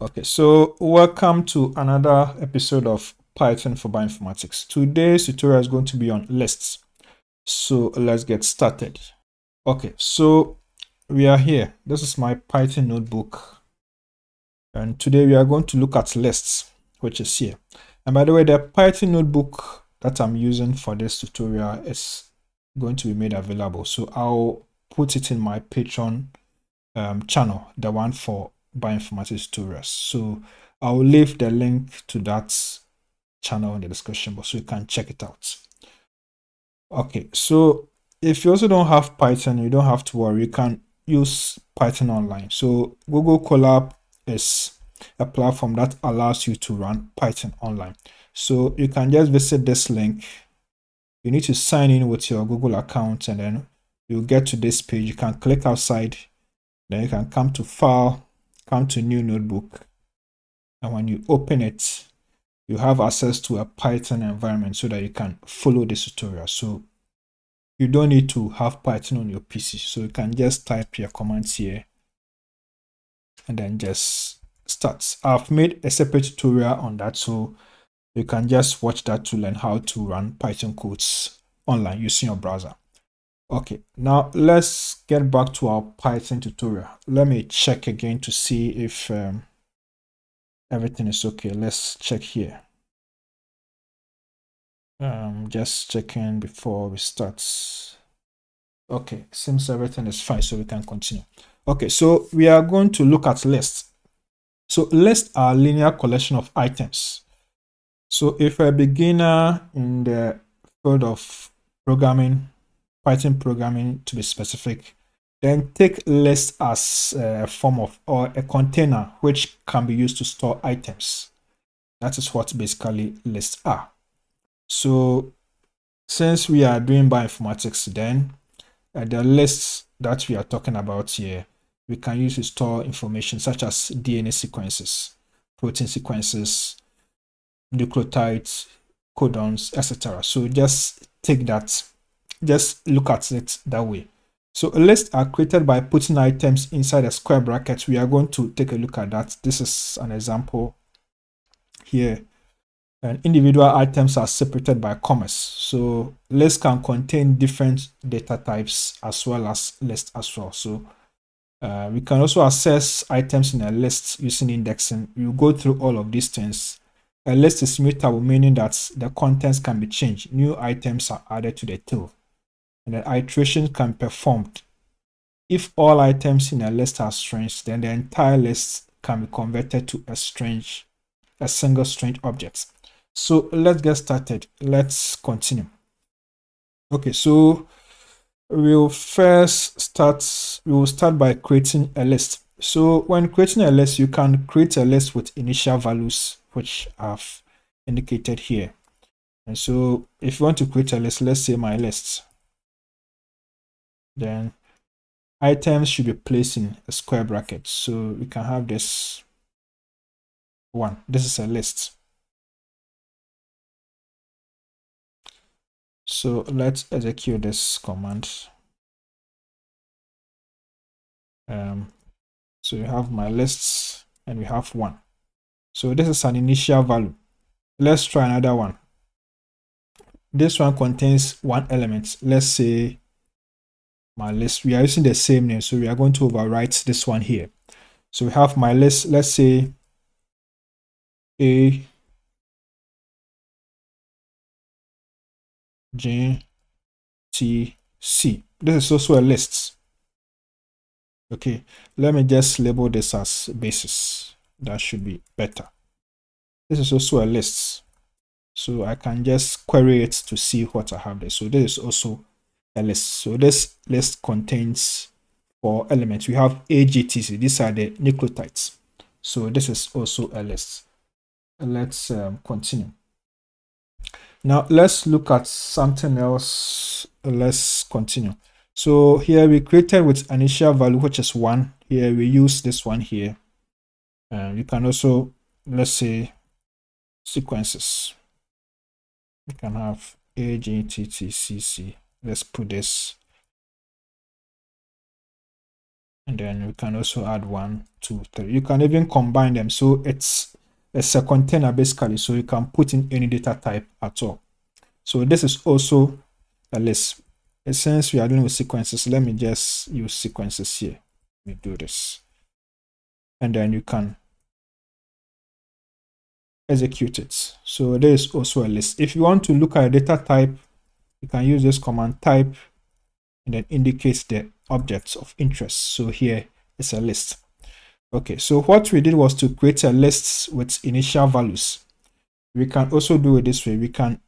Okay, so welcome to another episode of Python for Bioinformatics. Today's tutorial is going to be on lists. So let's get started. Okay, so we are here. This is my Python notebook. And today we are going to look at lists, which is here. And by the way, the Python notebook that I'm using for this tutorial is going to be made available. So I'll put it in my Patreon channel, the one for bioinformatics tutorials. So I'll leave the link to that channel in the description box so you can check it out. Okay, so if you also don't have Python, you don't have to worry. You can use Python online. So Google Colab is a platform that allows you to run Python online. So you can just visit this link. You need to sign in with your Google account, and then you'll get to this page. You can click outside. Then you can come to File, come to New Notebook, and when you open it, you have access to a Python environment so that you can follow this tutorial. So you don't need to have Python on your PC. So you can just type your commands here and then just start. I've made a separate tutorial on that, so you can just watch that to learn how to run Python codes online using your browser. Okay, now let's get back to our Python tutorial. Let me check again to see if everything is okay. Let's check here. Just checking before we start. Okay, seems everything is fine, so we can continue. Okay, so we are going to look at lists. So lists are a linear collection of items. So if a beginner in the field of programming, Python programming to be specific, then take list as a form of or a container which can be used to store items. That is what basically lists are. So since we are doing bioinformatics, then the lists that we are talking about here, we can use to store information such as DNA sequences, protein sequences, nucleotides, codons, etc. So just take that. Just look at it that way. So lists are created by putting items inside a square bracket. We are going to take a look at that. This is an example here. And individual items are separated by commas. So lists can contain different data types as well as lists as well. So we can also access items in a list using indexing. We'll go through all of these things. A list is mutable, meaning that the contents can be changed. New items are added to the table, and the iteration can be performed. If all items in a list are strings, then the entire list can be converted to a single string object. So let's get started. Let's continue. Okay, so we will start by creating a list. So when creating a list, you can create a list with initial values, which I've indicated here. And so if you want to create a list, let's say my list, then items should be placed in a square bracket. So we can have this one. This is a list. So let's execute this command. So you have my lists and we have one. So this is an initial value. Let's try another one. This one contains one element. Let's say my list. We are using the same name, so we are going to overwrite this one here. So we have my list. Let's say A, J, T, C. This is also a list. Okay, let me just label this as basis. That should be better. This is also a list. So I can just query it to see what I have there. So this is also a list. So this list contains 4 elements. We have AGTC. These are the nucleotides. So this is also a list. Let's continue. Now let's look at something else. Let's continue. So here we created with initial value, which is 1. Here we use this one here. You can also, let's say, sequences. You can have AGTTCC. Let's put this And then we can also add 1, 2, 3. You can even combine them. So it's a container basically. So you can put in any data type at all. So this is also a list. And since we are dealing with sequences, let me just use sequences here. Let me do this. And then you can execute it. So there is also a list. If you want to look at a data type, you can use this command type and then indicate the objects of interest. So here is a list. Okay, so what we did was to create a list with initial values. We can also do it this way. We can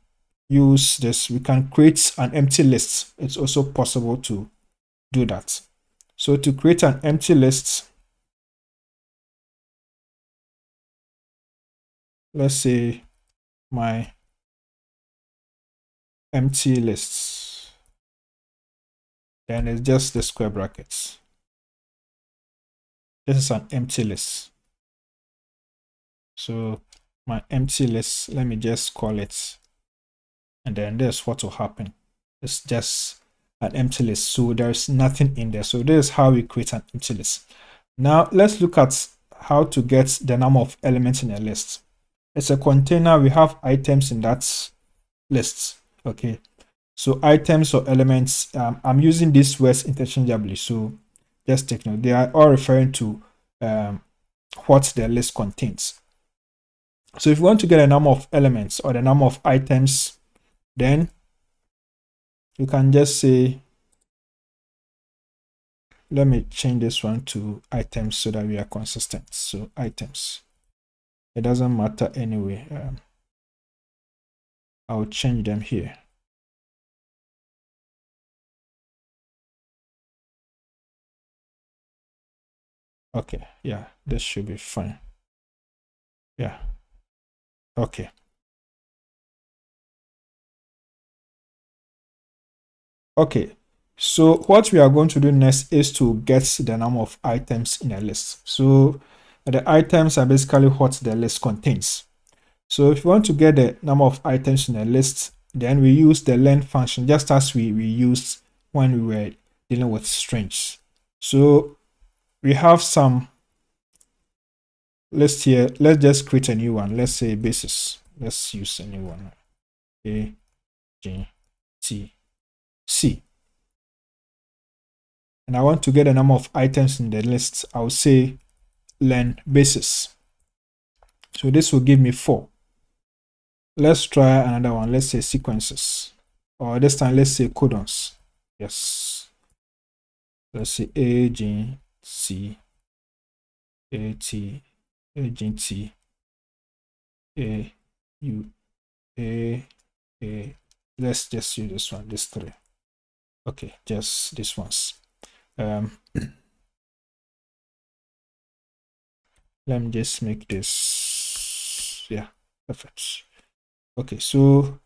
use this. We can create an empty list. It's also possible to do that. So to create an empty list, let's say my empty lists, then it's just the square brackets. This is an empty list. So my empty list, let me just call it, and then this what will happen. It's just an empty list, so there's nothing in there. So this is how we create an empty list. Now let's look at how to get the number of elements in a list. It's a container. We have items in that list. Okay, so items or elements, I'm using these words interchangeably, so just take note. They are all referring to what the list contains. So if you want to get a number of elements or the number of items, then you can just say, let me change this one to items so that we are consistent. So items, it doesn't matter anyway. I'll change them here. Okay, yeah, this should be fine. Yeah, okay. Okay, so what we are going to do next is to get the number of items in a list. So the items are basically what the list contains. So if you want to get the number of items in a list, then we use the len function just as we used when we were dealing with strings. So we have some list here. Let's just create a new one. Let's say basis. Let's use a new one. A, G, T, C. And I want to get a number of items in the list. I'll say len basis. So this will give me 4. Let's try another one. Let's say sequences. Or this time, let's say codons. Yes. Let's say A, G, C, A, T, A, G, T, A, U, A. Let's just use this one, this 3. Okay, just this ones. Let me just make this. Yeah, perfect. Okay, so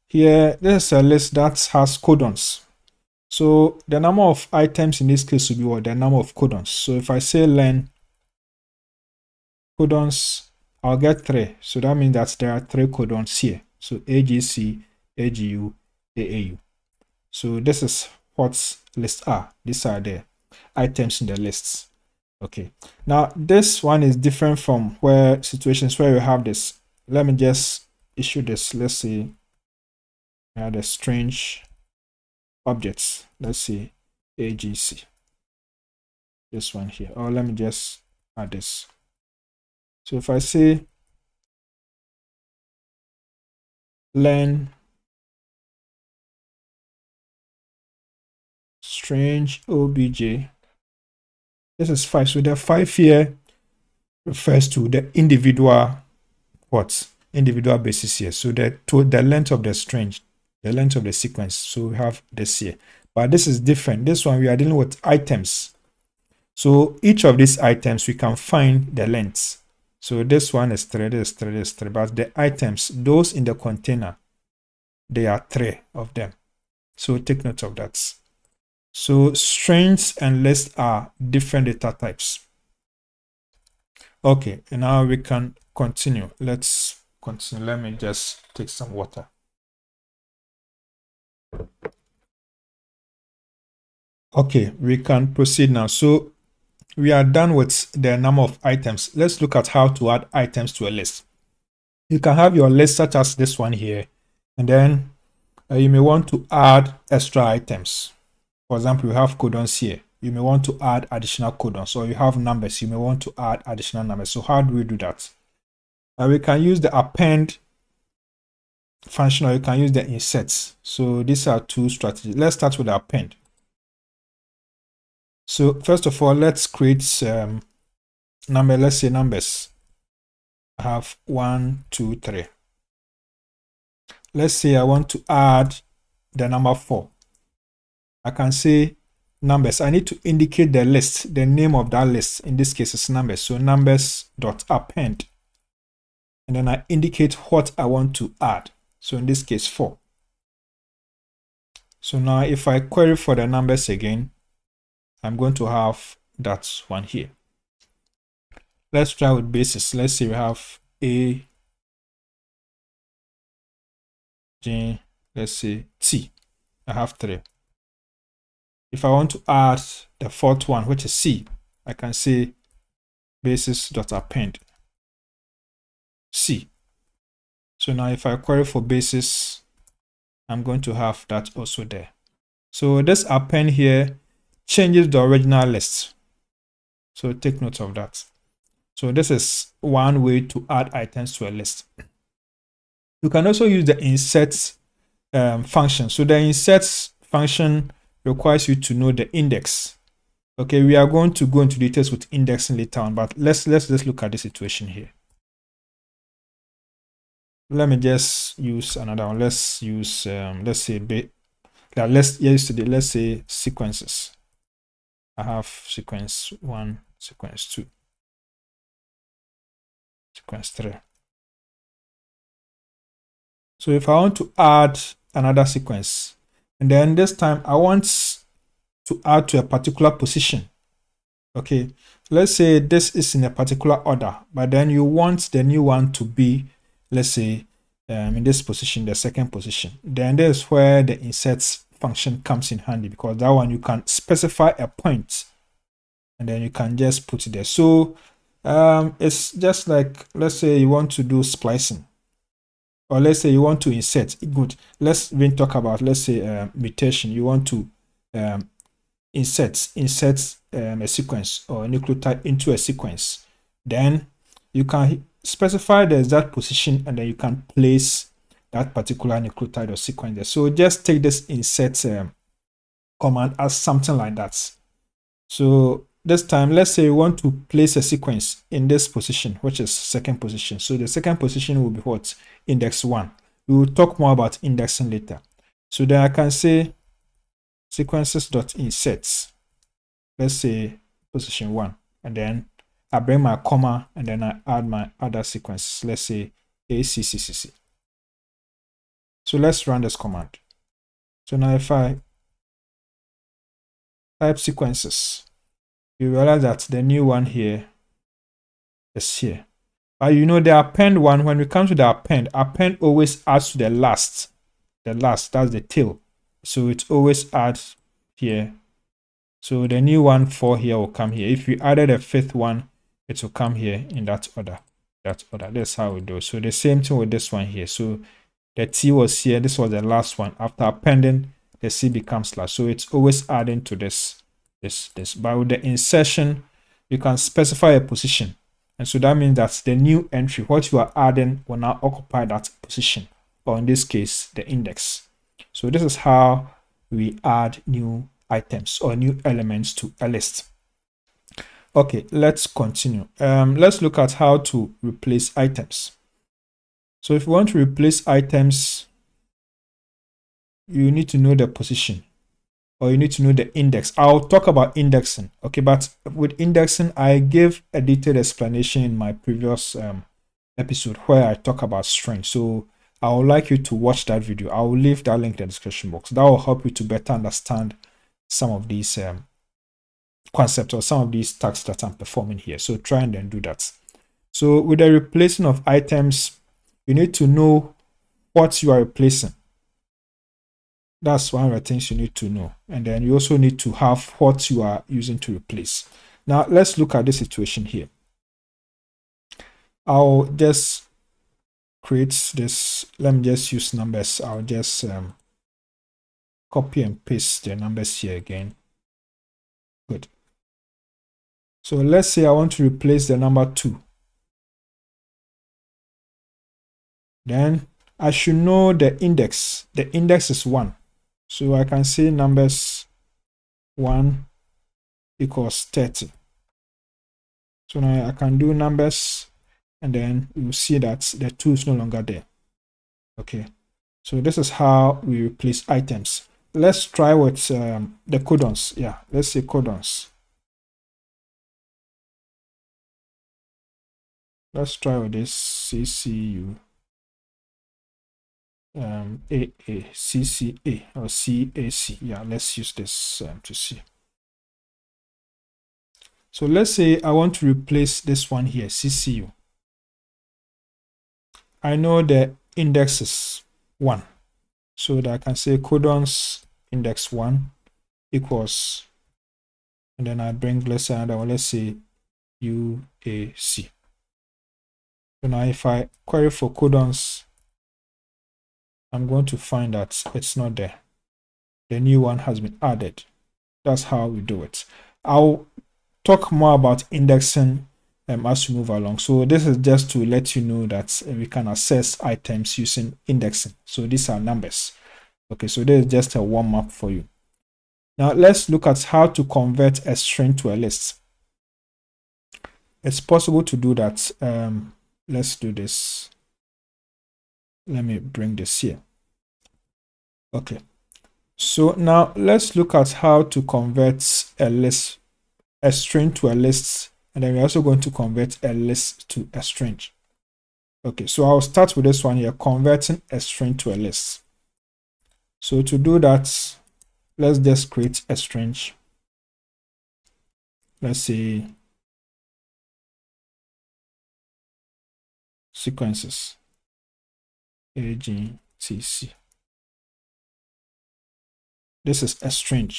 here there's a list that has codons. So the number of items in this case will be what? The number of codons. So if I say len codons, I'll get 3. So that means that there are 3 codons here. So AGC, AGU, AAU. So this is what lists are. These are the items in the lists. Okay. Now this one is different from where situations where you have this. Let me just issue this. Let's see. The strange objects. Let's see AGC. This one here. Or let me just add this. So if I say len strange obj, this is 5. So the 5 here refers to the individual individual basis here. So the length of the strange, the length of the sequence. So we have this here, but this is different. This one we are dealing with items. So each of these items we can find the length. So this one is 3, this is 3, this is 3. But the items, those in the container, there are 3 of them. So take note of that. So strings and lists are different data types. Okay, and now we can continue. Let's continue. Let me just take some water. Okay, we can proceed now. So we are done with the number of items. Let's look at how to add items to a list. You can have your list such as this one here, and then you may want to add extra items. For example, you have codons here. You may want to add additional codons, or you have numbers. You may want to add additional numbers. So how do we do that? We can use the append function, or you can use the insert. So these are two strategies. Let's start with the append. So first of all, let's create number. Let's say numbers. I have 1, 2, 3. Let's say I want to add the number 4. I can say numbers. I need to indicate the list, the name of that list. In this case, it's numbers. So numbers.append. And then I indicate what I want to add. So in this case, 4. So now if I query for the numbers again, I'm going to have that one here. Let's try with basis. Let's say we have A, J, let's say T. I have 3. If I want to add the 4th one, which is C, I can say basis.append C. So now if I query for basis, I'm going to have that also there. So this append here changes the original list. So take note of that. So this is one way to add items to a list. You can also use the insert function. So the insert function requires you to know the index. Okay, we are going to go into details with indexing later on, but let's just look at the situation here. Let me just use another one. Let's use let's say let's say sequences. I have sequence 1, sequence 2, sequence 3. So if I want to add another sequence, and then this time I want to add to a particular position. Okay, let's say this is in a particular order, but then you want the new one to be, let's say, in this position, the 2nd position. Then this is where the insert function comes in handy, because that one you can specify a point and then you can just put it there. So it's just like, let's say you want to do splicing, or let's say you want to insert. Good, let's even talk about, let's say, mutation. You want to insert a sequence or a nucleotide into a sequence. Then you can specify the exact position, and then you can place that particular nucleotide or sequence there. So just take this insert command as something like that. So this time, let's say you want to place a sequence in this position, which is 2nd position. So the 2nd position will be what? Index 1. We will talk more about indexing later. So then I can say sequences.insert. Let's say position 1, and then I bring my comma, and then I add my other sequences. Let's say ACCCC. So let's run this command. So now if I type sequences, you realize that the new one here is here. But you know the append one, when we come to the append always adds to the last. The last, that's the tail. So it always adds here. So the new one 4 here will come here. If we added a 5th one, it will come here in that order. That's how we do. So the same thing with this one here. So the T was here. This was the last one. After appending, the C becomes last. So it's always adding to this. But with the insertion, you can specify a position. And so that means that the new entry, what you are adding, will now occupy that position, or in this case, the index. So this is how we add new items or new elements to a list. Okay, let's continue. Let's look at how to replace items. So if you want to replace items, you need to know the position, or you need to know the index. I'll talk about indexing. Okay, but with indexing, I gave a detailed explanation in my previous episode where I talk about string. So I would like you to watch that video. I will leave that link in the description box. That will help you to better understand some of these concepts or some of these tasks that I'm performing here. So try and then do that. So with the replacing of items, you need to know what you are replacing. That's one of the things you need to know. And then you also need to have what you are using to replace. Now let's look at this situation here. I'll just create this. Let me just use numbers. I'll just copy and paste the numbers here again. Good. So let's say I want to replace the number 2. Then I should know the index. The index is 1. So I can say numbers 1 equals 30. So now I can do numbers, and then you see that the 2 is no longer there. Okay. So this is how we replace items. Let's try with the codons. Yeah, let's say codons. Let's try with this CCU. CCA or CAC. Yeah, let's use this to see. So let's say I want to replace this one here, CCU. I know the index is 1. So that I can say codons index 1 equals, and then I bring, let's say another one, let's say UAC. So now if I query for codons, I'm going to find that it's not there. The new one has been added. That's how we do it. I'll talk more about indexing as we move along. So this is just to let you know that we can access items using indexing. So these are numbers. Okay, so this is just a warm-up for you. Now let's look at how to convert a string to a list. It's possible to do that. Let's do this. Let me bring this here. Okay. So now let's look at how to convert a string to a list, and then we're also going to convert a list to a string. Okay, so I'll start with this one here, converting a string to a list. So to do that, let's just create a string. Let's say sequences AGCC. This is a string.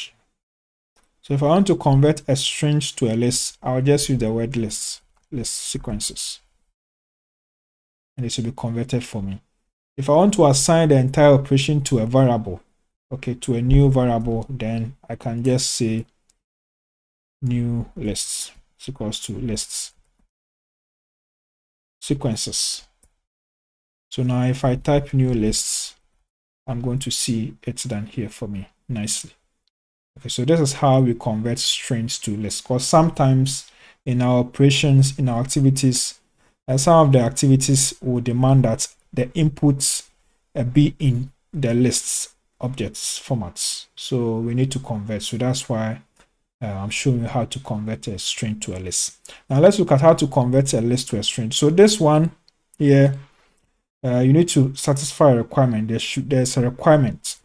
So if I want to convert a string to a list, I'll just use the word list sequences, and it should be converted for me. If I want to assign the entire operation to a variable, okay, to a new variable, then I can just say new lists is equals to lists sequences. So now if I type new lists, I'm going to see it's done here for me nicely. Okay, so this is how we convert strings to lists, because sometimes in our operations, in our activities, some of the activities will demand that the inputs be in the lists objects formats. So we need to convert. So that's why I'm showing you how to convert a string to a list. Now let's look at how to convert a list to a string. So this one here, you need to satisfy a requirement. There's a requirement.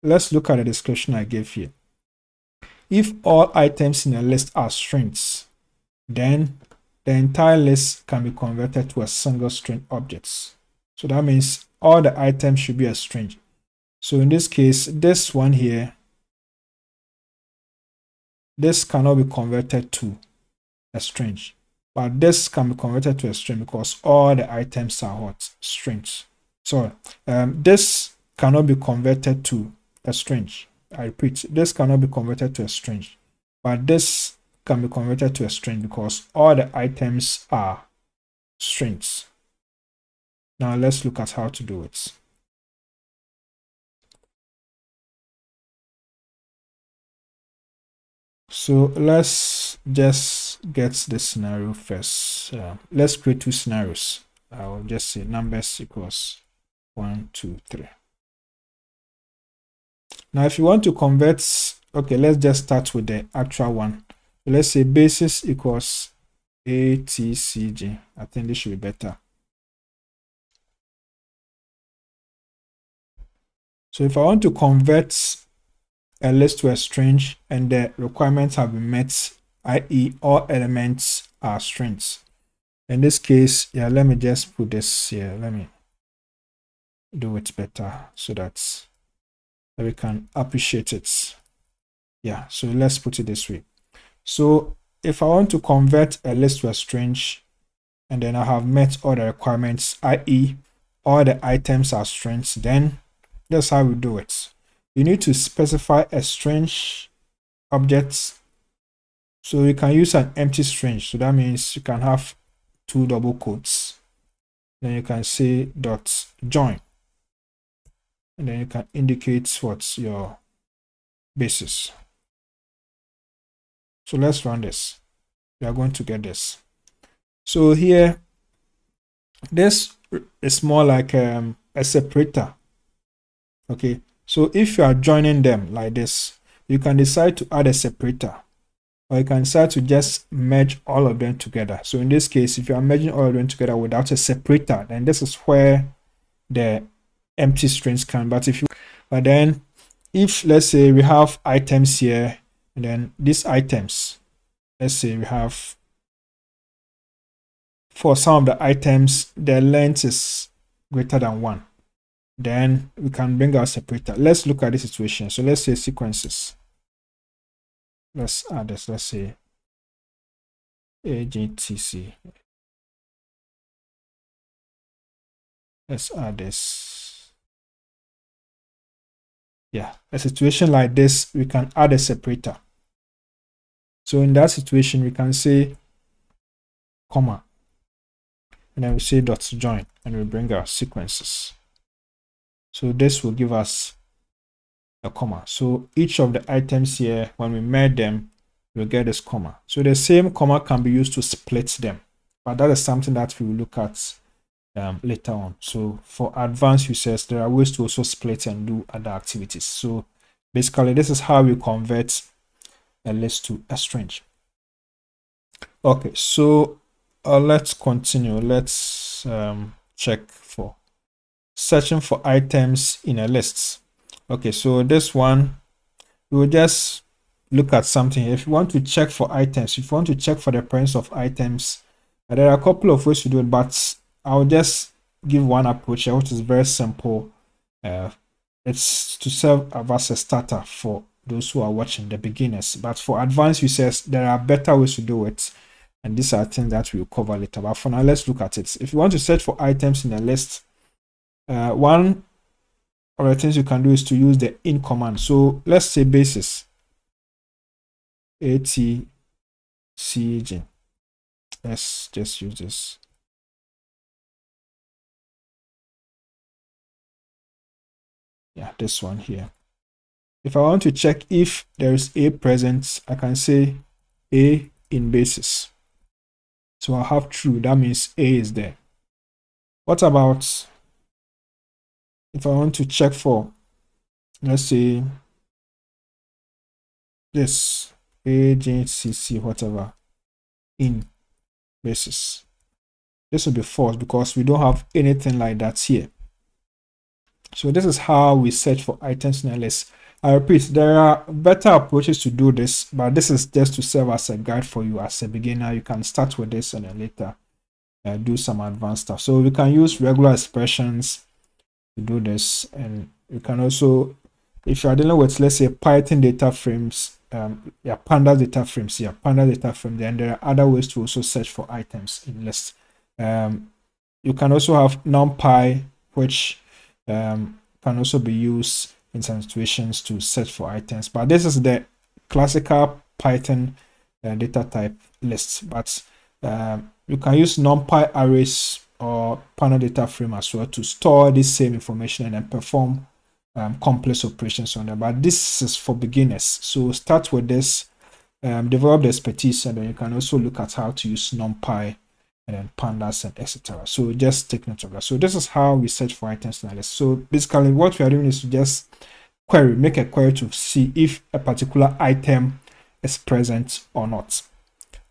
Let's look at the description I gave here. If all items in a list are strings, then the entire list can be converted to a single string object. So that means all the items should be a string. So in this case, this one here, this cannot be converted to a string, but this can be converted to a string because all the items are what? Strings. So this cannot be converted to a string. I repeat, this cannot be converted to a string, but this can be converted to a string because all the items are strings. Now let's look at how to do it. So let's just get the scenario first. Let's create 2 scenarios. I'll just say numbers equals 1, 2, 3. Now if you want to convert, okay, let's just start with the actual one. So let's say basis equals ATCG. I think this should be better. So if I want to convert a list to a string and the requirements have been met, i.e. all elements are strings. In this case, yeah, let me just put this here. Let me do it better so that we can appreciate it. Yeah, so let's put it this way. So if I want to convert a list to a string, and then I have met all the requirements, i.e. all the items are strings, then that's how we do it. You need to specify a string object. So you can use an empty string. So that means you can have 2 double quotes. Then you can say dot join. And then you can indicate what's your basis. So let's run this. We are going to get this. So here, this is more like a separator. Okay, so if you are joining them like this, you can decide to add a separator, or you can decide to just merge all of them together. So in this case, if you are merging all of them together without a separator, then this is where the empty strings can. But then if let's say we have items here, and then these items, let's say we have, for some of the items, the length is greater than 1. Then we can bring our separator. Let's look at this situation. So let's say sequences. Let's add this. Let's say AGTC. Let's add this. Yeah, a situation like this, we can add a separator. So in that situation, we can say comma, and then we say dot join, and we bring our sequences. So this will give us a comma. So each of the items here, when we merge them, we'll get this comma. So the same comma can be used to split them, but that is something that we will look at later on. So for advanced users, there are ways to also split and do other activities. So basically, this is how we convert a list to a string. Okay, so let's continue. Let's check for searching for items in a list. Okay, so this one, we will just look at something. If you want to check for items, if you want to check for the presence of items, there are a couple of ways to do it, but I'll just give one approach here, which is very simple. It's to serve as a starter for those who are watching, the beginners. But for advanced users, there are better ways to do it, and these are things that we'll cover later. But for now, let's look at it. If you want to search for items in a list, one of the things you can do is to use the in command. So let's say basis atcg. Let's just use this. Yeah, this one here. If I want to check if there is a present, I can say a in basis. So I'll have true. That means a is there. What about if I want to check for, let's say, this AJCC, whatever, in basis? This will be false because we don't have anything like that here. So this is how we search for items in a list. I repeat, there are better approaches to do this, but this is just to serve as a guide for you as a beginner. You can start with this and then later do some advanced stuff. So we can use regular expressions to do this, and you can also, if you are dealing with, let's say, Python data frames, pandas data frames, pandas data frame, then there are other ways to also search for items in lists. You can also have NumPy, which can also be used in some situations to search for items, but this is the classical Python data type lists. But you can use NumPy arrays or panel data frame as well to store this same information and then perform complex operations on them. But this is for beginners, so start with this, develop the expertise, and then you can also look at how to use NumPy and then pandas and etc. So just take note of that. So this is how we search for items in a list. So basically what we are doing is to just make a query to see if a particular item is present or not.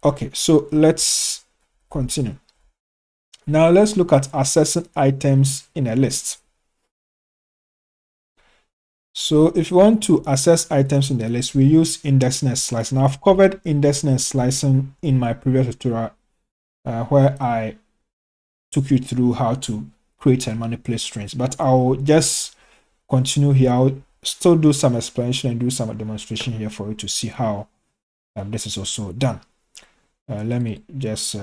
Okay, so let's continue. Now let's look at accessing items in a list. So if you want to access items in the list, we use indexing and slicing. Now I've covered indexing and slicing in my previous tutorial where I took you through how to create and manipulate strings, but I'll just continue here. I'll still do some explanation and do some demonstration here for you to see how this is also done. Let me just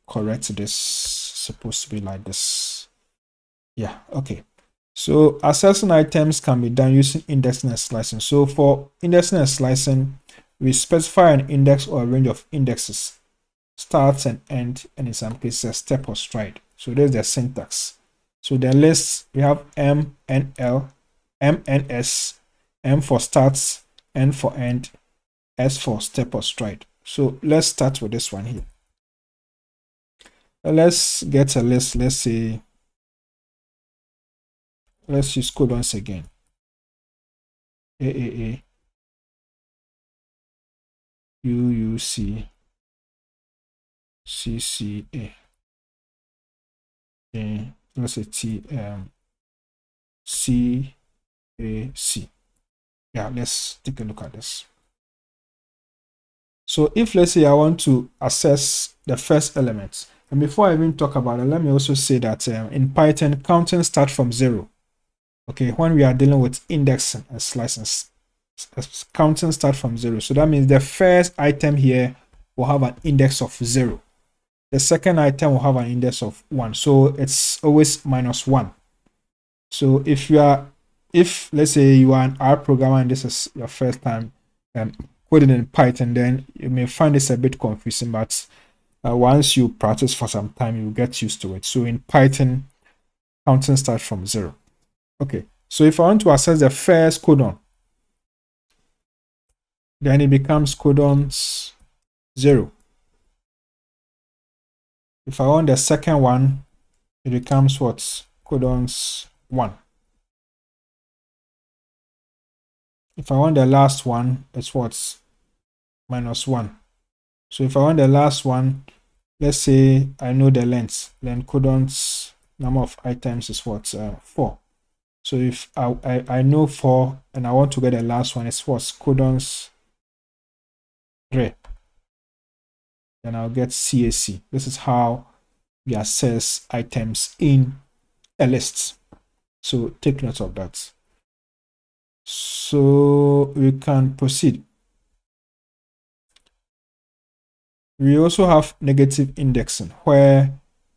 correct this. Supposed to be like this. Yeah, okay. So accessing items can be done using indexing and slicing. So for indexing and slicing, we specify an index or a range of indexes, starts and end, and in some cases a step or stride. So there's the syntax. So the list, we have M, N, L, M, N, S, M for starts, N for end, S for step or stride. So let's start with this one here. Let's get a list. Let's say, let's use codons again. AAA, UUC, CCA. Let's say CAC. Yeah, let's take a look at this. So if let's say I want to access the first element, and before I even talk about it, let me also say that in Python, counting starts from 0. Okay, when we are dealing with indexing and slicing, counting starts from 0. So that means the first item here will have an index of 0. The second item will have an index of 1. So it's always -1. So if let's say you are an R programmer and this is your first time coding in Python, then you may find this a bit confusing, but once you practice for some time, you get used to it. So in Python, counting starts from 0. Okay, so if I want to access the first codon, then it becomes codons 0. If I want the second one, it becomes what? Codons 1. If I want the last one, it's what's -1. So if I want the last one, let's say I know the length, then codons number of items is what? 4. So if I know 4 and I want to get the last one, it's what's codons 3. Then I'll get CAC. This is how we access items in a list. So take note of that. So we can proceed. We also have negative indexing, where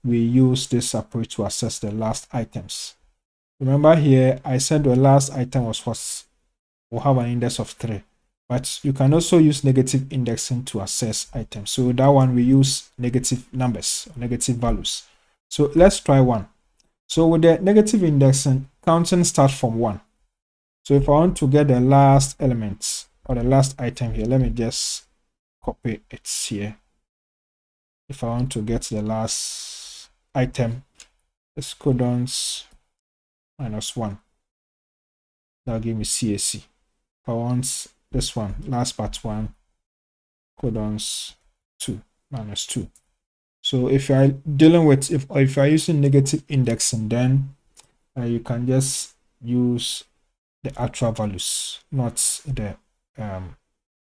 we use this approach to access the last items. Remember here, I said the last item was what will have an index of 3, but you can also use negative indexing to access items. So that one we use negative numbers, negative values. So let's try one. So with the negative indexing, counting starts from 1. So if I want to get the last element or the last item here, let me just copy it here. If I want to get the last item, it's codons -1. That'll give me CAC. If I want this one, last part 1, codons 2, -2. So if you're dealing with, if you're using negative indexing, then you can just use the actual values, not the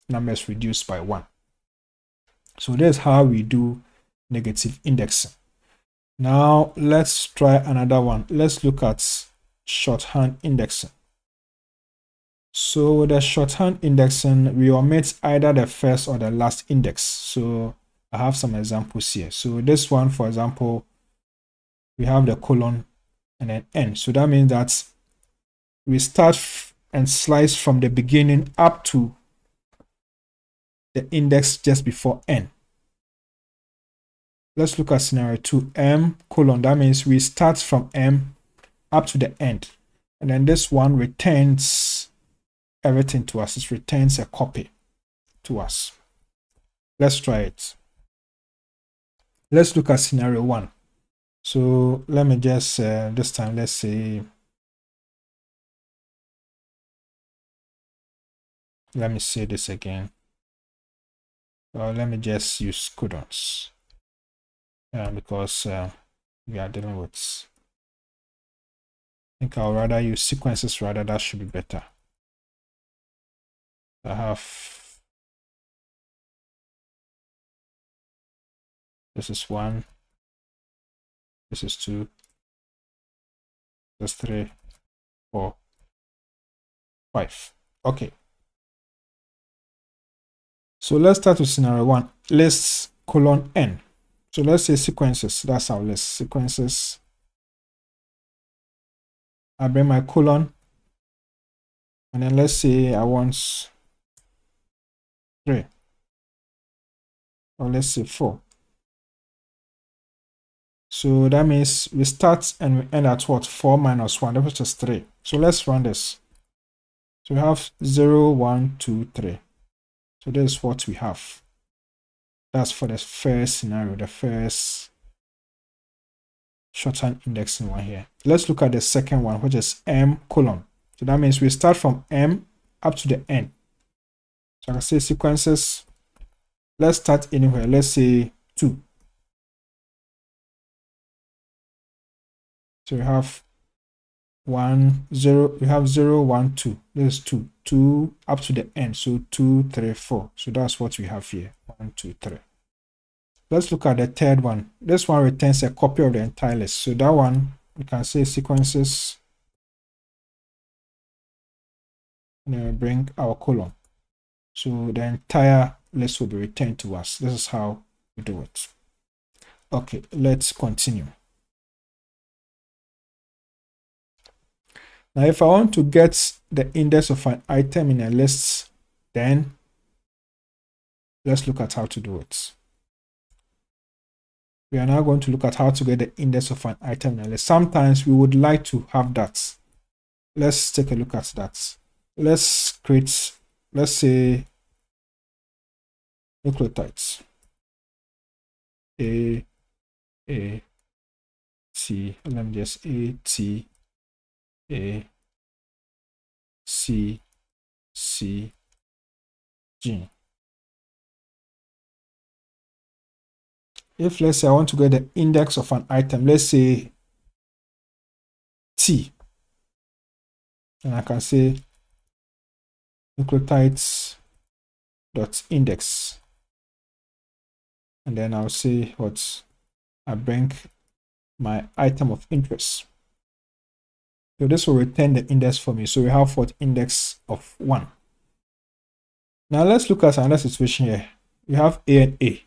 numbers reduced by 1. So that's how we do negative indexing. Now let's try another one. Let's look at shorthand indexing. So with the shorthand indexing, we omit either the first or the last index. So I have some examples here. So this one, for example, we have the colon and then n. So that means that we start and slice from the beginning up to the index just before n. Let's look at scenario 2, m colon. That means we start from m up to the end. And then this one returns everything to us. It returns a copy to us. Let's try it. Let's look at scenario 1. So let me just, this time, let's say, let me say this again. Let me just use codons because we are dealing with, I think I'll rather use sequences rather, that should be better. I have, this is 1, this is 2, this is 3, 4, 5. Okay. So let's start with scenario 1. Lists colon n. So let's say sequences, that's our list. Sequences. I bring my colon, and then let's say I want 3, or let's say 4. So that means we start and we end at what? 4 minus 1, which is 3. So let's run this. So we have 0, 1, 2, 3. So this is what we have. That's for the first scenario, the first shorthand indexing one here. Let's look at the second one, which is m colon. So that means we start from m up to the n. So I can say sequences. Let's start anywhere. Let's say 2. So we have 1, 0. We have 0, 1, 2. This is 2. 2 up to the n. So 2, 3, 4. So that's what we have here. 1, 2, 3. Let's look at the third one. This one returns a copy of the entire list. So that one, we can say sequences. And then we bring our colon. So the entire list will be returned to us. This is how we do it. Okay, let's continue. Now, if I want to get the index of an item in a list, then let's look at how to do it. We are now going to look at how to get the index of an item in a list. Sometimes we would like to have that. Let's take a look at that. Let's create, let's say, nucleotides. A, T, let me just A, T, A, C, C, G. If let's say I want to get the index of an item, let's say T, and I can say nucleotides dot index, and then I'll say what I bring my item of interest. So this will return the index for me. So we have what? Index of 1. Now let's look at another situation here. We have A and A.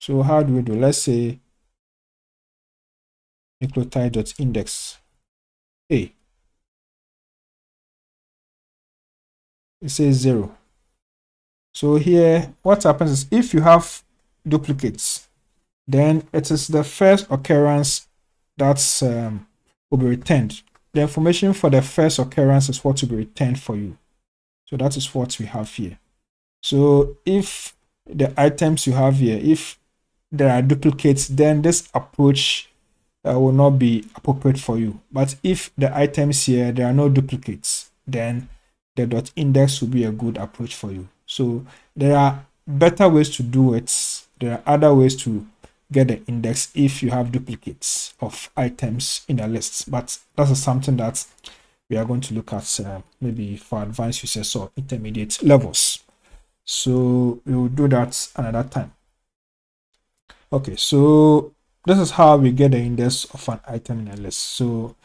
So how do we do? Let's say nucleotide.index A. It says 0. So here, what happens is if you have duplicates, then it is the first occurrence that's will be returned. The information for the first occurrence is what will be returned for you. So that is what we have here. So if the items you have here, if there are duplicates, then this approach will not be appropriate for you. But if the items here, there are no duplicates, then the dot index will be a good approach for you. So there are better ways to do it. There are other ways to get the index if you have duplicates of items in a list. But that is something that we are going to look at maybe for advanced users or intermediate levels. So we will do that another time. Okay, so this is how we get the index of an item in a list. So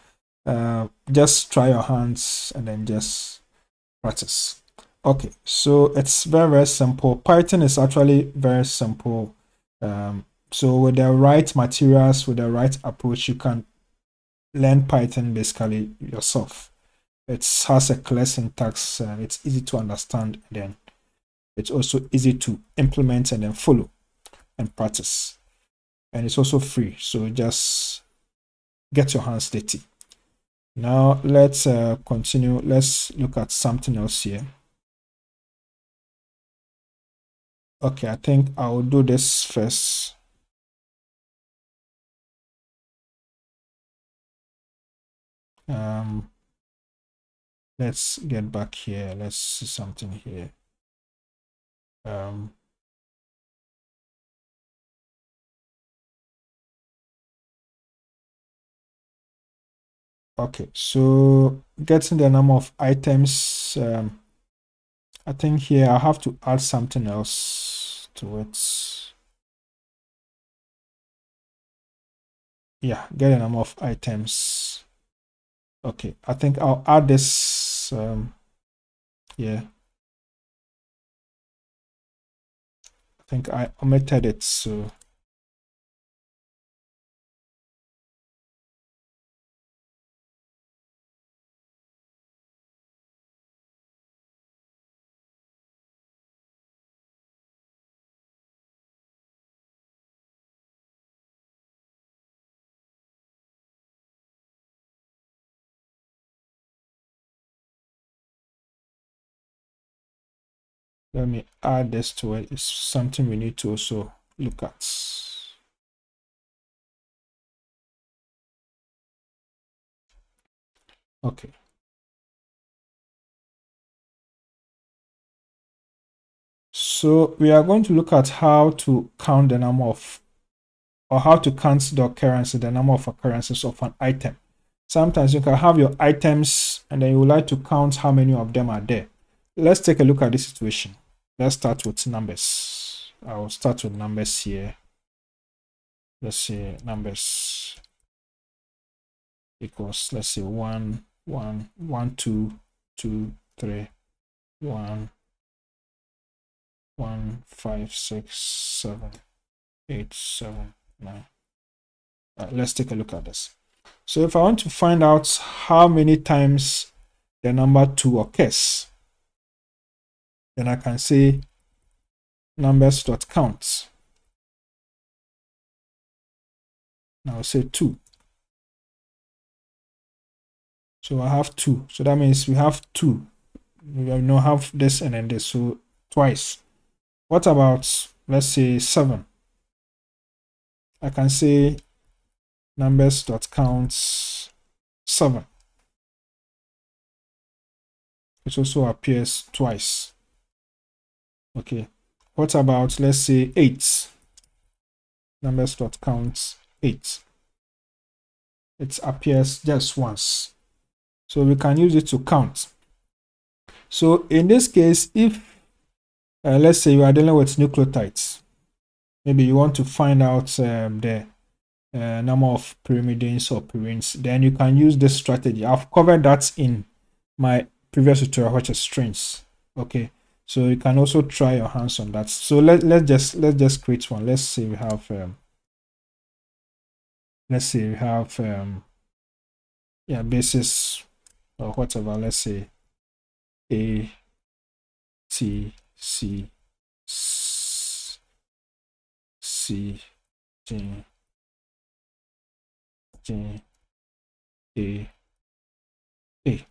just try your hands and then just practice. Okay, so it's very, very simple. Python is actually very simple. So with the right materials, with the right approach, you can learn Python basically yourself. It has a clear syntax, it's easy to understand, and then it's also easy to implement and then follow and practice. And it's also free, so just get your hands dirty. Now let's continue. Let's look at something else here. Okay, I think I will do this first. Let's get back here. Let's see something here. Okay, so getting the number of items, I think here I have to add something else to it. Yeah, get a number of items. Okay, I think I'll add this. Yeah, think I omitted it, so let me add this to it. It's something we need to also look at. Okay. So we are going to look at how to count the number of, or how to count the occurrences, the number of occurrences of an item. Sometimes you can have your items and then you would like to count how many of them are there. Let's take a look at this situation. Let's start with numbers. I will start with numbers here. Let's say numbers equals, let's say 1, 1, 1, 2, 2, 3, 1, 1, 5, 6, 7, 8, 7, 9. Let's take a look at this. So if I want to find out how many times the number 2 occurs, then I can say numbers.count. Now I'll say 2. So I have 2. So that means we have 2. We now have this and then this, so twice. What about, let's say 7? I can say numbers.count 7. It also appears twice. Okay. What about, let's say 8? Numbers.count 8. It appears just once. So we can use it to count. So in this case, if let's say you are dealing with nucleotides, maybe you want to find out the number of pyrimidines or purines, then you can use this strategy. I've covered that in my previous tutorial, which is strings. Okay, so you can also try your hands on that. So let's just create one. Let's say we have yeah, basis or whatever. Let's say A, T, C, C, G, G, A, A.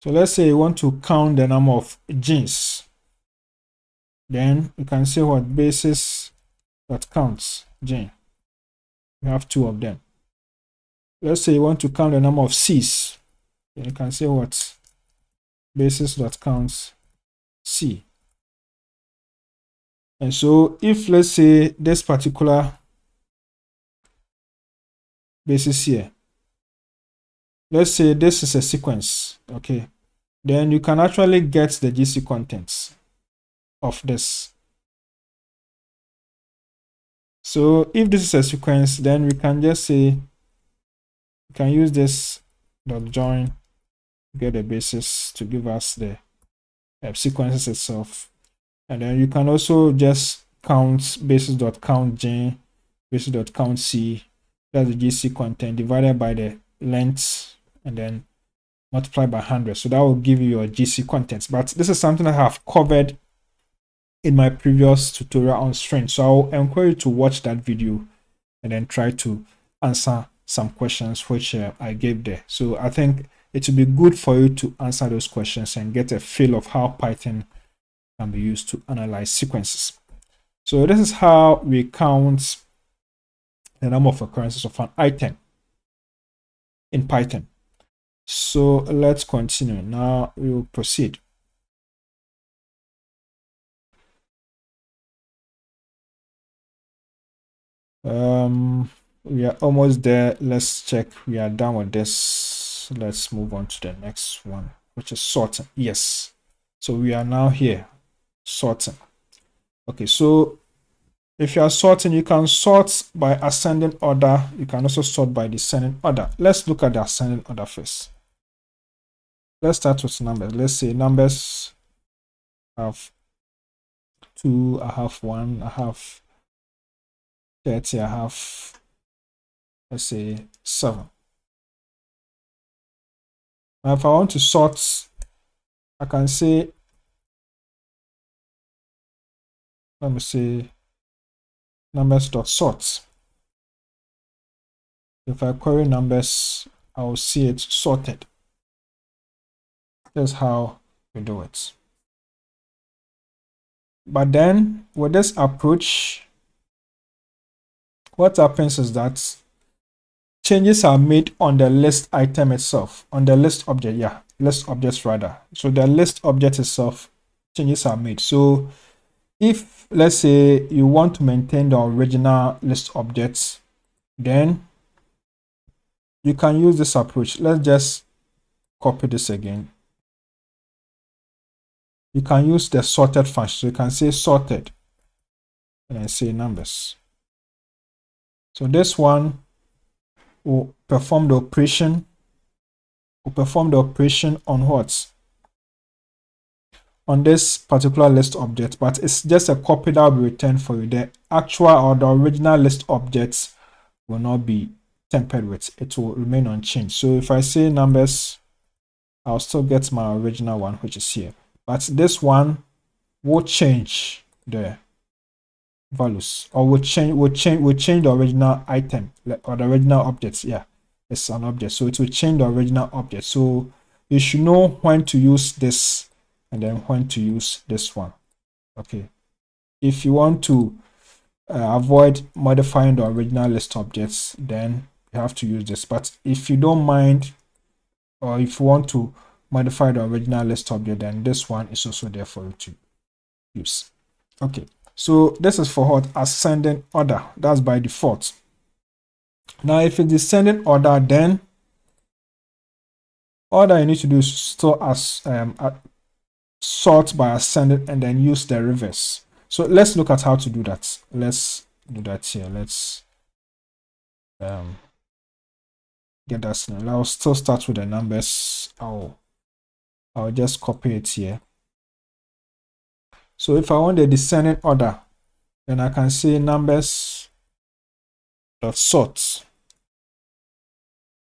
So let's say you want to count the number of genes. Then you can say what basis that counts gene. We have 2 of them. Let's say you want to count the number of C's. Then you can say what basis that counts C. And so if, let's say, this particular basis here, let's say this is a sequence, okay, then you can actually get the GC contents of this. So if this is a sequence, then we can just say, we can use this dot join, get the basis to give us the sequences itself. And then you can also just count basis.count J, basis.count C, that's the GC content, divided by the length and then multiply by 100. So that will give you your GC contents. But this is something I have covered in my previous tutorial on strings. So I'll encourage you to watch that video and then try to answer some questions which I gave there. So I think it will be good for you to answer those questions and get a feel of how Python can be used to analyze sequences. So this is how we count the number of occurrences of an item in Python. So let's continue. Now we will proceed. We are almost there. Let's check we are done with this. Let's move on to the next one, which is sorting. Yes, so we are now here sorting. Okay, so if you are sorting, you can sort by ascending order. You can also sort by descending order. Let's look at the ascending order first. Let's start with numbers. Let's say numbers have 2, I have 1, I have 30, I have, let's say, 7. Now if I want to sort, I can say, let me say numbers.sort. If I query numbers, I will see it sorted. That's how we do it. But then with this approach, what happens is that changes are made on the list item itself, on the list object, list objects rather. So the list object itself, changes are made. So if, let's say, you want to maintain the original list objects, then you can use this approach. Let's just copy this again. You can use the sorted function. So you can say sorted and then say numbers. So this one will perform the operation. On what? On this particular list object, but it's just a copy that will be returned for you. The actual or the original list objects will not be tampered with. It will remain unchanged. So if I say numbers, I'll still get my original one, which is here. But this one will change the values, or will change the original item or the original objects. Yeah, it's an object, so it will change the original object. So you should know when to use this and then when to use this one. Okay, if you want to avoid modifying the original list objects, then you have to use this. But if you don't mind, or if you want to modify the original list object, then this one is also there for you to use. Okay, so this is for what? Ascending order. That's by default. Now if it's descending order, then all that you need to do is still sort by ascending and then use the reverse. So let's look at how to do that. Let's do that here. Let's get that. I'll still start with the numbers. I'll just copy it here. So if I want the descending order, then I can say numbers dot sort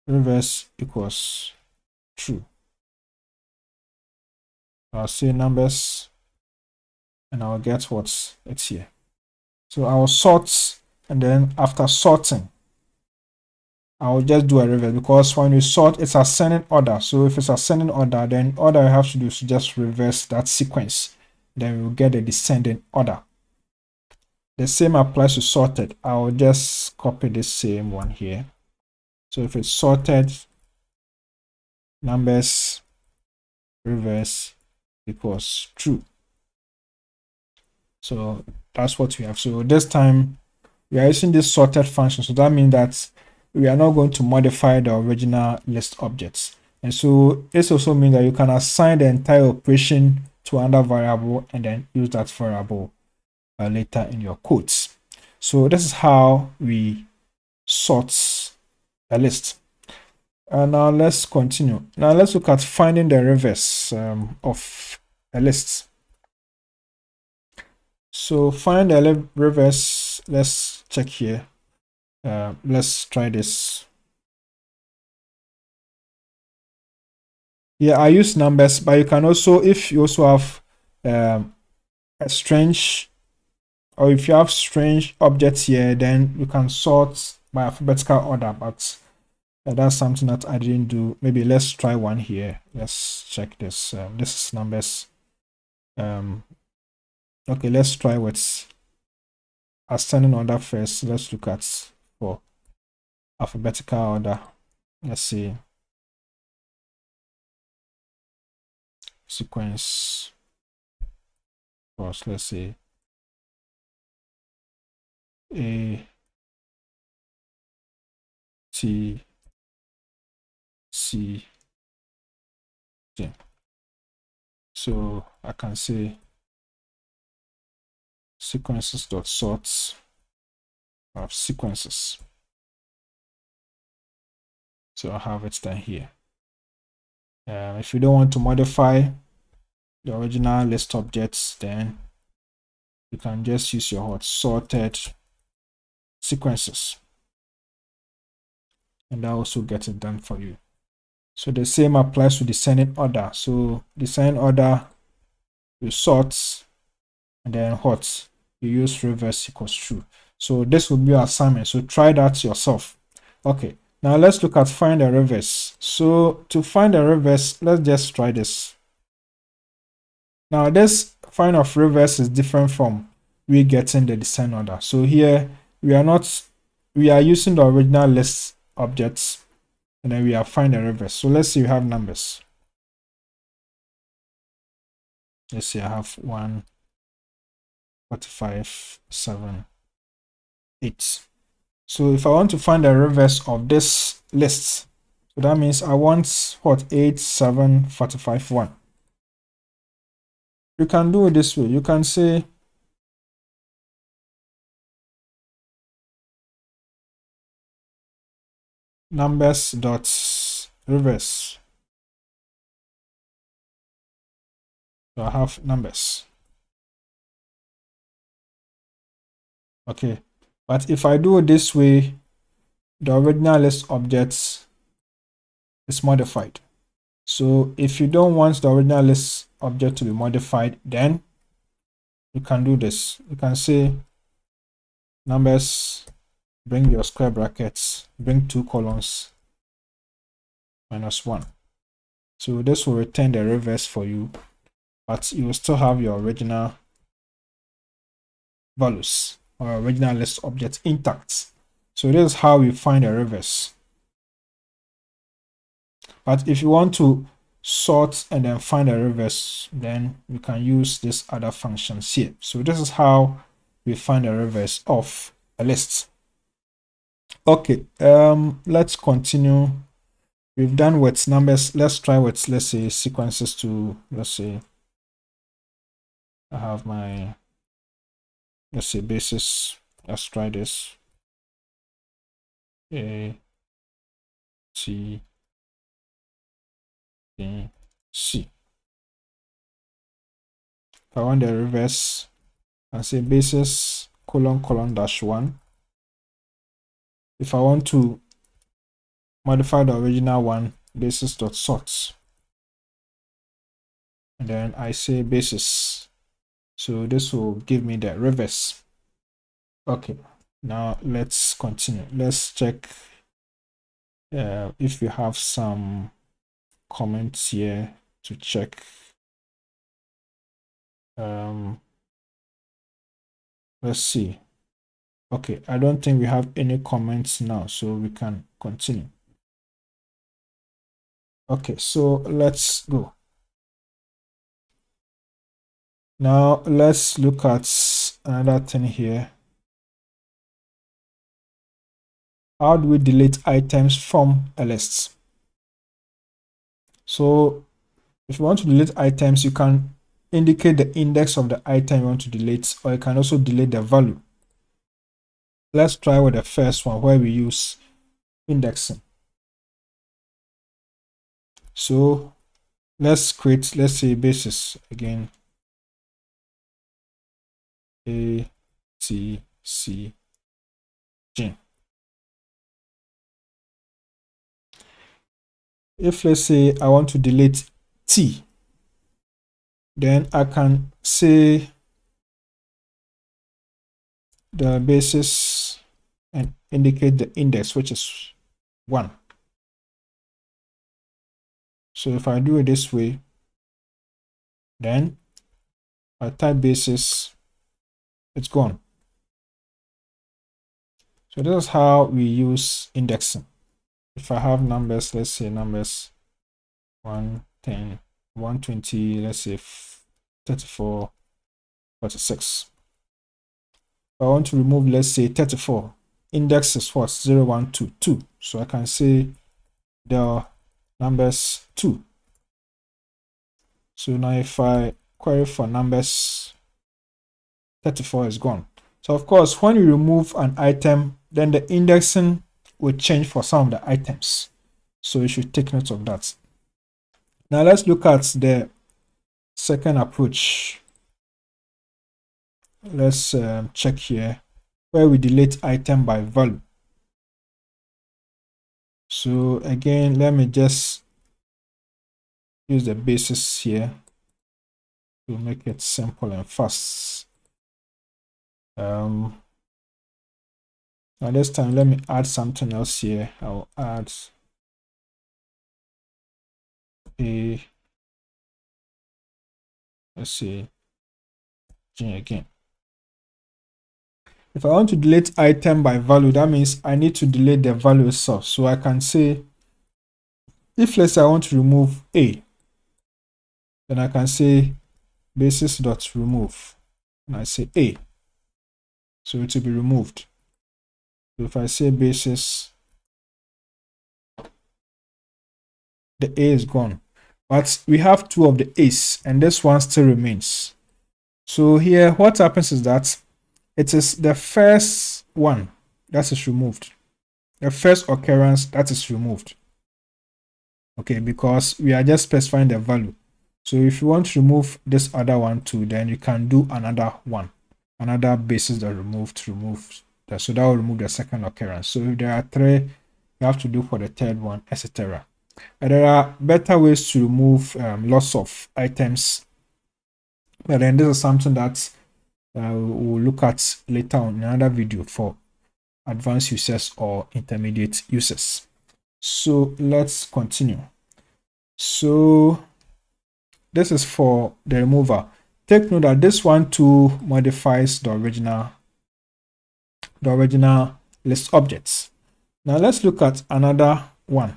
reverse equals true. I'll say numbers and I'll get what's it's here. So I will sort, and then after sorting, I'll just do a reverse, because when you sort, it's ascending order. So if it's ascending order, then all that I have to do is just reverse that sequence. Then we'll get a descending order. The same applies to sorted. I'll just copy the same one here. So if it's sorted, numbers reverse equals true. So that's what we have. So this time we are using this sorted function. So that means that we are not going to modify the original list objects. And so this also means that you can assign the entire operation to another variable and then use that variable later in your codes. So this is how we sort a list. Now let's continue. Now let's look at finding the reverse of a list. So find the reverse. Let's check here. Let's try this. Yeah, I use numbers, but you can also, if you also have a strange, or if you have strange objects here, then you can sort by alphabetical order. But that's something that I didn't do. Maybe let's try one here. Let's check this. This is numbers. Okay, let's try with ascending order first. Let's look at for alphabetical order. Let's see. Sequence first. Let's say A, T, C, J. So I can say sequences dot sorts of sequences. So I have it down here. If you don't want to modify the original list objects, then you can just use your sorted sequences, and that also gets it done for you. So the same applies to descending order. So descending order, you sort, and then what? You use reverse equals true. So this will be your assignment. So try that yourself. Okay, now let's look at find a reverse. So to find a reverse, let's just try this. Now this find of reverse is different from we getting the descent order. So here we are using the original list objects, and then we are find a reverse. So let's say you have numbers. Let's say I have 1, 45, 7, 8. So if I want to find the reverse of this list, so that means I want what? 8, 7, 45, 1. You can do it this way. You can say numbers dot reverse. So I have numbers. Okay, but if I do it this way, the original list objects is modified. So if you don't want the original list object to be modified, then you can do this. You can say numbers, bring your square brackets, bring 2 colons, -1. So this will return the reverse for you, but you will still have your original values or original list object intact. So this is how we find a reverse. But if you want to sort and then find a reverse, then you can use this other functions here. So this is how we find a reverse of a list. Okay, let's continue. We've done with numbers. Let's try with, let's say, sequences to, let's say, I have my, let's say, basis. Let's try this. A, T, B, C. If I want the reverse, I say basis colon -1. If I want to modify the original one, basis dot sort, and then I say basis. So this will give me the reverse. Okay, now let's continue. Let's check if we have some comments here to check. Let's see. Okay, I don't think we have any comments now, so we can continue. Okay, so let's go. Now let's look at another thing here. How do we delete items from a list? So if you want to delete items, you can indicate the index of the item you want to delete, or you can also delete the value. Let's try with the first one where we use indexing. So let's create, let's say, basis again. A, T, C, G. If, let's say, I want to delete T, then I can say the basis and indicate the index, which is 1. So if I do it this way, then I type basis, it's gone. So this is how we use indexing. If I have numbers, let's say numbers 110, 120, let's say 34, 46. If I want to remove, let's say 34, index is what? 0, 1, 2, 2. So I can say the numbers 2. So now if I query for numbers, 34 is gone. So of course, when you remove an item, then the indexing will change for some of the items. So you should take note of that. Now let's look at the second approach. let's check here where we delete item by value. So again, let me just use the basis here to make it simple and fast. Now this time, let me add something else here. I'll add a, let's see, again. If I want to delete item by value, that means I need to delete the value itself. So I can say, if let's say I want to remove A, then I can say basis.remove, and I say A. So it will be removed. So if I say basis, the A is gone. But we have two of the A's, and this one still remains. So here, what happens is that it is the first one that is removed. The first occurrence that is removed. Okay, because we are just specifying the value. So if you want to remove this other one too, then you can do another one. Another basis that removed. So that will remove the second occurrence. So if there are three, you have to do for the third one, etc. There are better ways to remove lots of items. But then this is something that we'll look at later on in another video for advanced users or intermediate users. So let's continue. So this is for the remover. Take note that this one too modifies the original list objects. Now let's look at another one,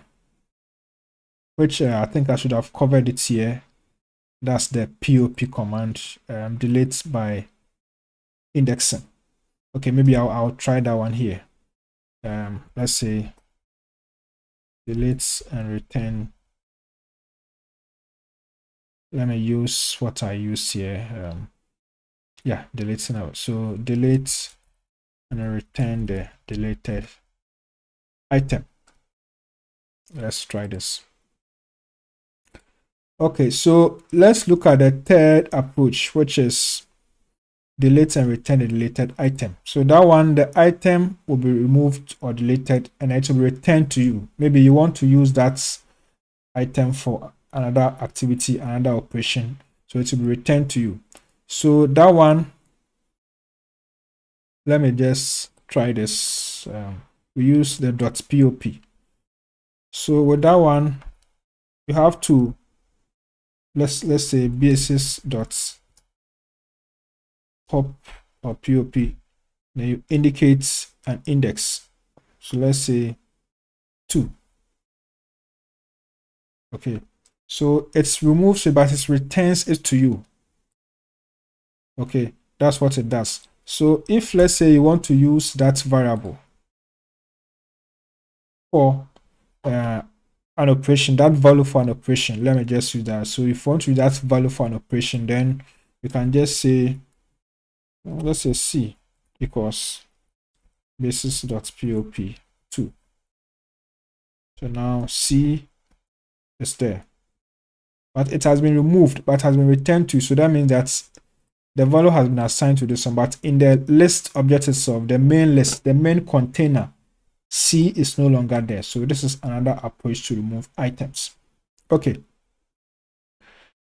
which I think I should have covered it here. That's the POP command, delete by indexing. Okay, maybe I'll try that one here. Let's say delete and return. Let me use what I use here. Yeah, delete now. So delete and return the deleted item. Let's try this. Okay, so let's look at the third approach, which is delete and return the deleted item. So that one, the item will be removed or deleted and it will be returned to you. Maybe you want to use that item for another activity, another operation, so it will be returned to you. So that one, let me just try this. We use the .pop. So with that one, you have to let's say basis.pop or pop. Then you indicate an index. So let's say 2. Okay. So it's removes it, but it returns it to you. Okay, that's what it does. So if let's say you want to use that variable for an operation, that value for an operation, let me just use that. So if you want to use that value for an operation, then you can just say, let's say C equals basis.pop 2. So now C is there. But it has been removed, but has been returned to. So that means that the value has been assigned to this one. But in the list object itself, the main list, the main container, C is no longer there. So this is another approach to remove items. Okay.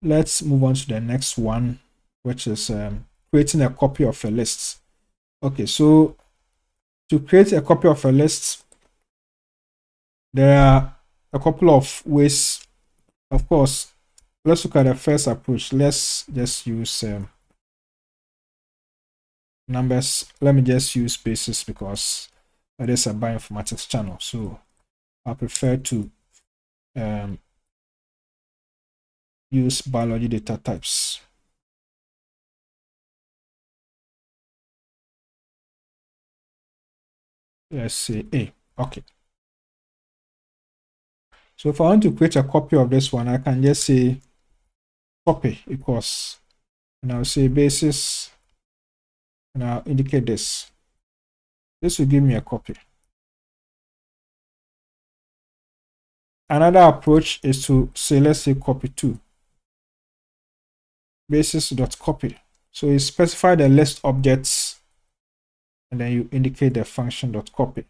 Let's move on to the next one, which is creating a copy of a list. Okay, so to create a copy of a list, there are a couple of ways. Of course, let's look at the first approach. Let's just use numbers. Let me just use basis because it is a bioinformatics channel. So I prefer to use biology data types. Let's say A. Okay. So if I want to create a copy of this one, I can just say copy equals, and I'll say basis, and I'll indicate this. This will give me a copy. Another approach is to say, let's say copy 2. Basis.copy. So you specify the list objects and then you indicate the function.copy.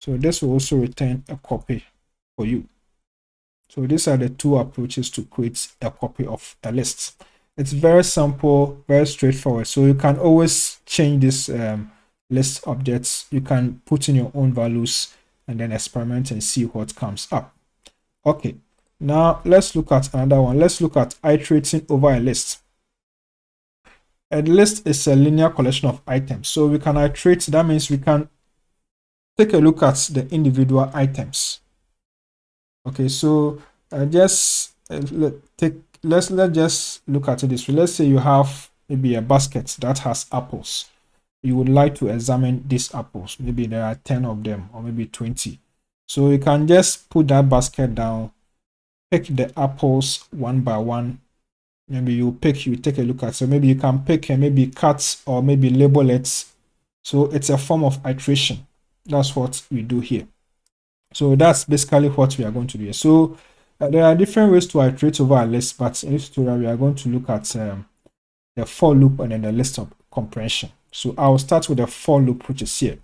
So this will also return a copy for you. So these are the two approaches to create a copy of a list. It's very simple, very straightforward. So you can always change this list objects. You can put in your own values and then experiment and see what comes up. Okay, now let's look at another one. Let's look at iterating over a list. A list is a linear collection of items. So we can iterate. That means we can take a look at the individual items. Okay, so let's just look at it this way. Let's say you have maybe a basket that has apples. You would like to examine these apples. Maybe there are 10 of them or maybe 20. So you can just put that basket down, pick the apples one by one. Maybe you take a look at. So maybe you can pick and maybe cut or maybe label it. So it's a form of iteration. That's what we do here. So that's basically what we are going to do here. So there are different ways to iterate over a list, but in this tutorial we are going to look at the for loop and then the list of comprehension. So I'll start with the for loop, which is here.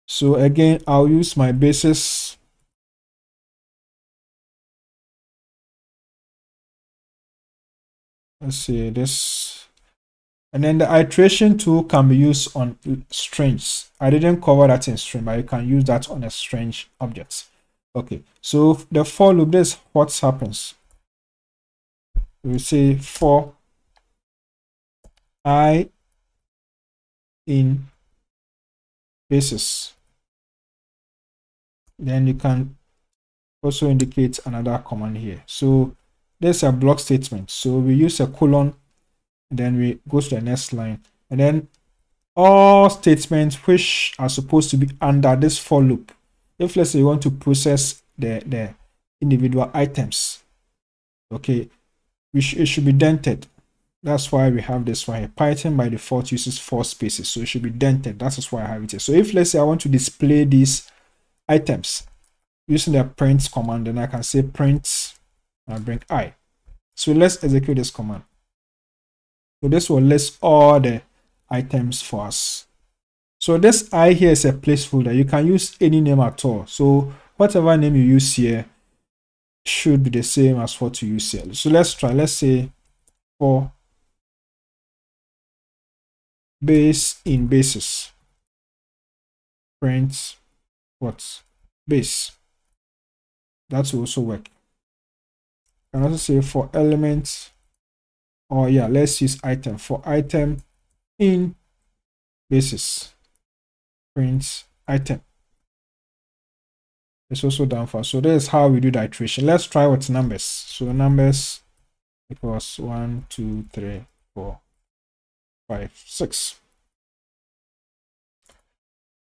So again, I'll use my basis. Let's see this. And then the iteration tool can be used on strings. I didn't cover that in string, but you can use that on a string object. Okay, so the for loop, this is what happens. We say for I in basis. Then you can also indicate another command here. So there's a block statement. So we use a colon, then we go to the next line, and then all statements which are supposed to be under this for loop. If let's say you want to process the individual items, okay, it should be dented. That's why we have this one here. Python by default uses 4 spaces, so it should be dented. That is why I have it here. So if let's say I want to display these items using the print command, then I can say print and bring I. So let's execute this command. So this will list all the items for us. So this I here is a placeholder. You can use any name at all. So whatever name you use here should be the same as what you use here. So let's try. Let's say for base in basis, print what? Base. That will also work. You can also say for element, or yeah, let's use item. For item in basis, print item. It's also done for us. So this is how we do the iteration. Let's try with numbers. So numbers equals 1, 2, 3, 4, 5, 6.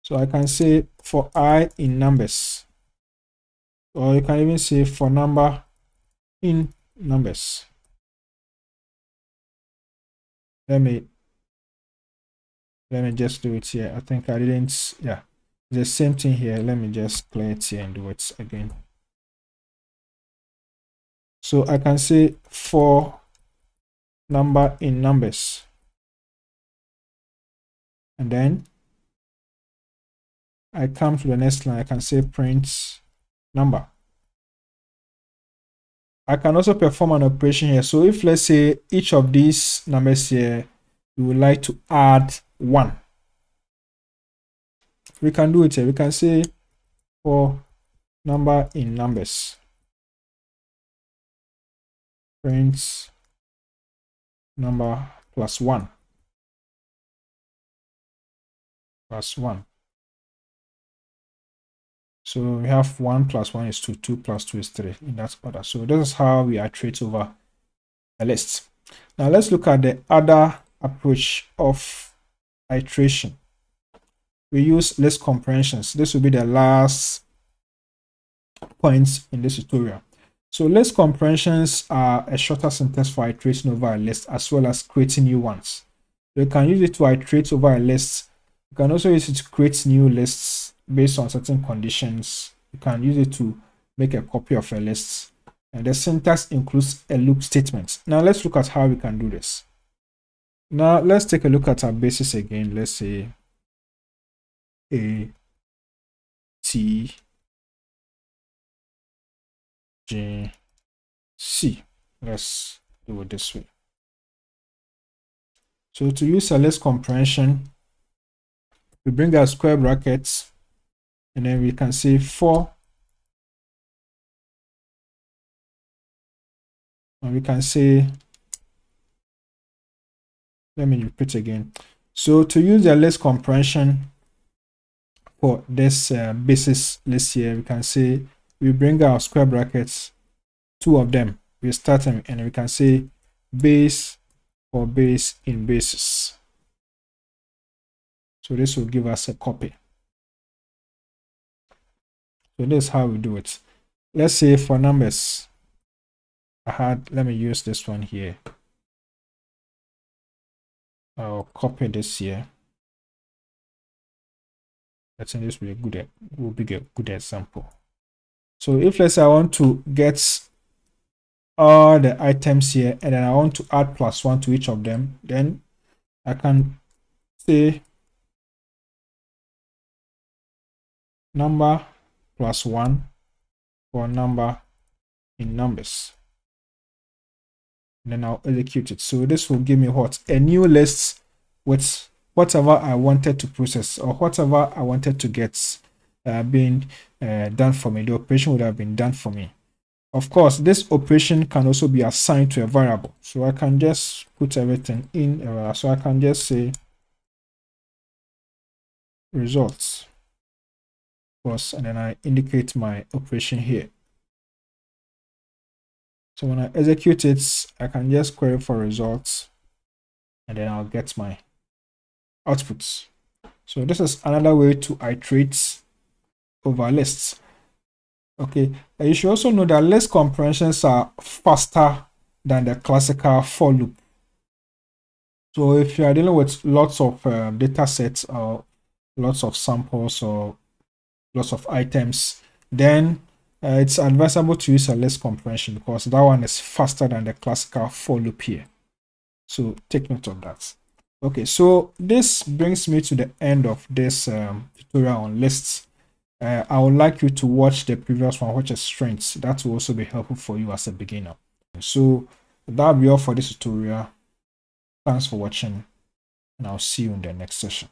So I can say for I in numbers, or you can even say for number in numbers. Let me just do it here. I think I didn't, yeah, the same thing here. Let me just clear it here and do it again. So I can say for number in numbers, and then I come to the next line. I can say print number. I can also perform an operation here. So if let's say each of these numbers here, we would like to add 1, we can do it here. We can say for number in numbers, print number plus 1 plus 1. So we have 1 plus 1 is 2, 2 plus 2 is 3 in that order. So this is how we iterate over a list. Now let's look at the other approach of iteration. We use list comprehensions. This will be the last point in this tutorial. So list comprehensions are a shorter syntax for iterating over a list as well as creating new ones. You can use it to iterate over a list. You can also use it to create new lists based on certain conditions. You can use it to make a copy of a list And the syntax includes a loop statement. Now let's look at how we can do this. Now let's take a look at our basis again. Let's say A, T, G, C. Let's do it this way. So to use a list comprehension, we bring our square brackets, and then we can say for, and we can say, let me repeat again. So to use the list comprehension for this basis list here, we can say we bring our square brackets, two of them, we start them, and we can say base for base in basis. So this will give us a copy. So this is how we do it. Let's say for numbers, let me use this one here. I'll copy this here. I think this will be a good example. So if let's say I want to get all the items here, and then I want to add +1 to each of them, then I can say number +1 for number in numbers. And then I'll execute it. So this will give me what? A new list with whatever I wanted to process or whatever I wanted to get being done for me. The operation would have been done for me. Of course, this operation can also be assigned to a variable. So I can just put everything in. So I can just say results. And then I indicate my operation here. So when I execute it, I can just query for results, and then I'll get my outputs. So this is another way to iterate over lists. Okay, you should also know that list comprehensions are faster than the classical for loop. So if you are dealing with lots of data sets or lots of samples or lots of items, then it's advisable to use a list comprehension because that one is faster than the classical for loop here. So take note of that. Okay, so this brings me to the end of this tutorial on lists. I would like you to watch the previous one, which is strengths. That will also be helpful for you as a beginner. So that'll be all for this tutorial. Thanks for watching, and I'll see you in the next session.